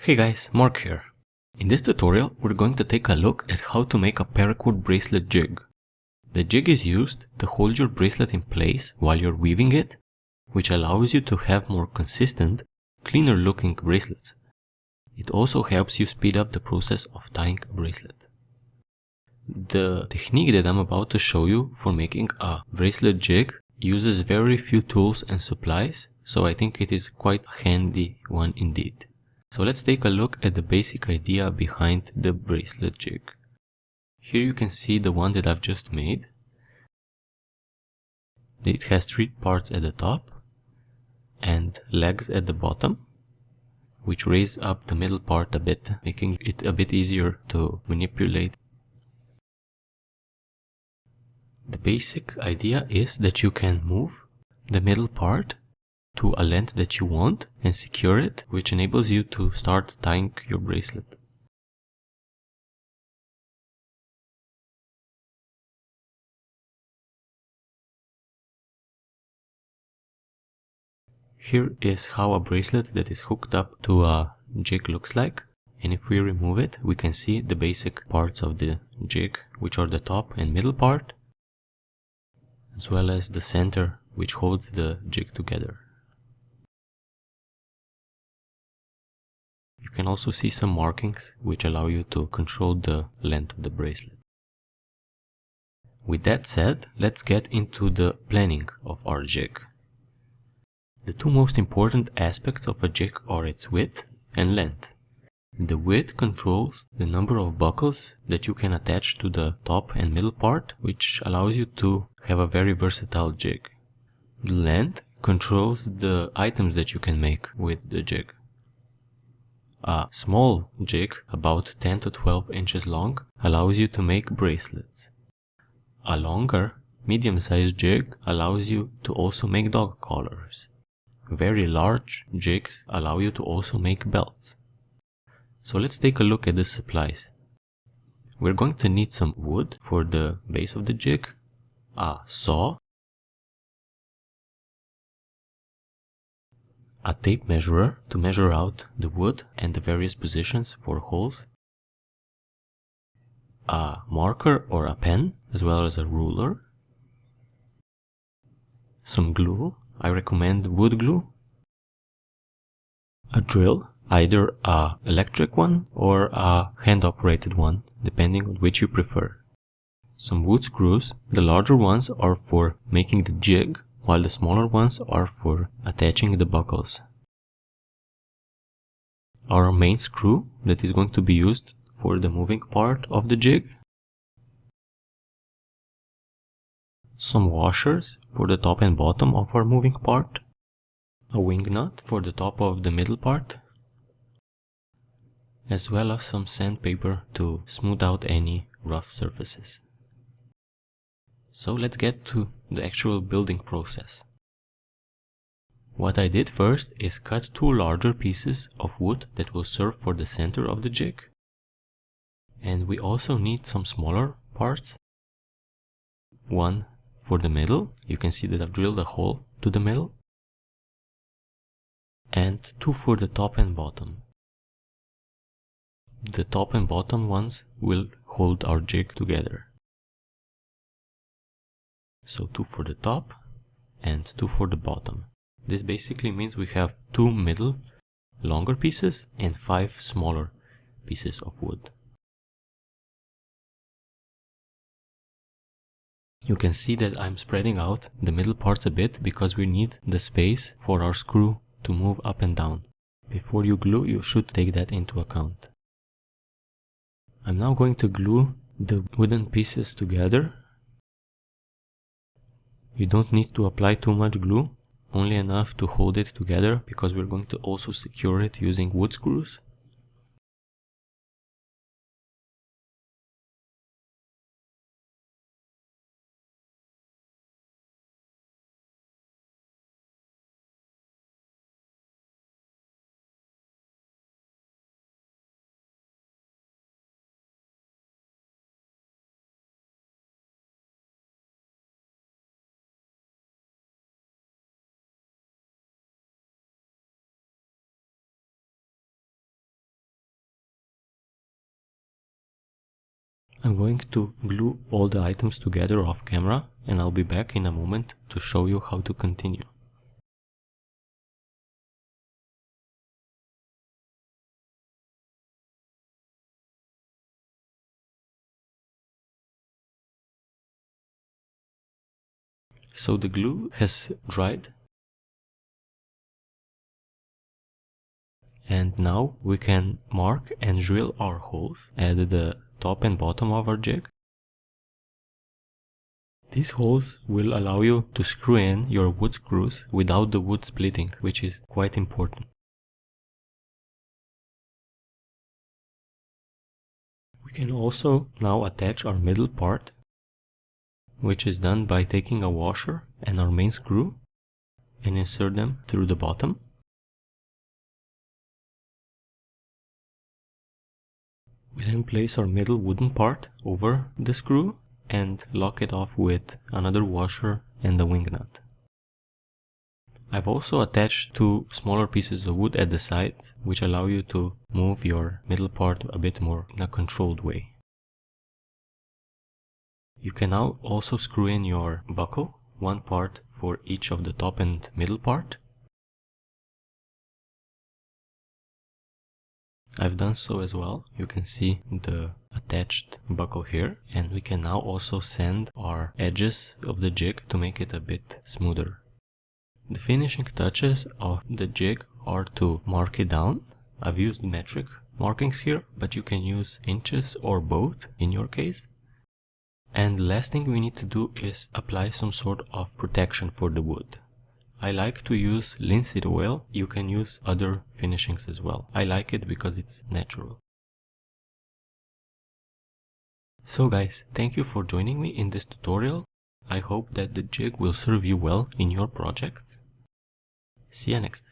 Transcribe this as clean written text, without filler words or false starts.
Hey guys, Mark here. In this tutorial, we're going to take a look at how to make a paracord bracelet jig. The jig is used to hold your bracelet in place while you're weaving it, which allows you to have more consistent, cleaner looking bracelets. It also helps you speed up the process of tying a bracelet. The technique that I'm about to show you for making a bracelet jig uses very few tools and supplies, so I think it is quite a handy one indeed. So let's take a look at the basic idea behind the bracelet jig. Here you can see the one that I've just made. It has 3 parts at the top and legs at the bottom, which raise up the middle part a bit, making it a bit easier to manipulate. The basic idea is that you can move the middle part to a length that you want and secure it, which enables you to start tying your bracelet. Here is how a bracelet that is hooked up to a jig looks like, and if we remove it, we can see the basic parts of the jig, which are the top and middle part, as well as the center, which holds the jig together. You can also see some markings which allow you to control the length of the bracelet. With that said, let's get into the planning of our jig. The 2 most important aspects of a jig are its width and length. The width controls the number of buckles that you can attach to the top and middle part, which allows you to have a very versatile jig. The length controls the items that you can make with the jig. A small jig, about 10 to 12 inches long, allows you to make bracelets. A longer, medium-sized jig allows you to also make dog collars. Very large jigs allow you to also make belts. So let's take a look at the supplies. We're going to need some wood for the base of the jig, a saw, a tape measurer to measure out the wood and the various positions for holes, a marker or a pen, as well as a ruler, some glue. I recommend wood glue, a drill, either a electric one or a hand-operated one, depending on which you prefer. Some wood screws. The larger ones are for making the jig, while the smaller ones are for attaching the buckles. Our main screw that is going to be used for the moving part of the jig. Some washers for the top and bottom of our moving part. A wing nut for the top of the middle part, as well as some sandpaper to smooth out any rough surfaces. So let's get to the actual building process. What I did first is cut 2 larger pieces of wood that will serve for the center of the jig. And we also need some smaller parts. One for the middle. You can see that I've drilled a hole to the middle. And 2 for the top and bottom. The top and bottom ones will hold our jig together. So 2 for the top and 2 for the bottom. This basically means we have 2 middle longer pieces and 5 smaller pieces of wood. You can see that I'm spreading out the middle parts a bit because we need the space for our screw to move up and down. Before you glue, you should take that into account. I'm now going to glue the wooden pieces together. You don't need to apply too much glue, only enough to hold it together because we're going to also secure it using wood screws. I'm going to glue all the items together off camera, and I'll be back in a moment to show you how to continue. So the glue has dried, and now we can mark and drill our holes at the top and bottom of our jig. These holes will allow you to screw in your wood screws without the wood splitting, which is quite important. We can also now attach our middle part, which is done by taking a washer and our main screw and insert them through the bottom. We then place our middle wooden part over the screw and lock it off with another washer and a wing nut. I've also attached two smaller pieces of wood at the sides, which allow you to move your middle part a bit more in a controlled way. You can now also screw in your buckle, one part for each of the top and middle part. I've done so as well. You can see the attached buckle here, and we can now also sand our edges of the jig to make it a bit smoother. The finishing touches of the jig are to mark it down. I've used metric markings here, but you can use inches or both in your case. And the last thing we need to do is apply some sort of protection for the wood. I like to use linseed oil. You can use other finishings as well. I like it because it's natural. So guys, thank you for joining me in this tutorial. I hope that the jig will serve you well in your projects. See you next time.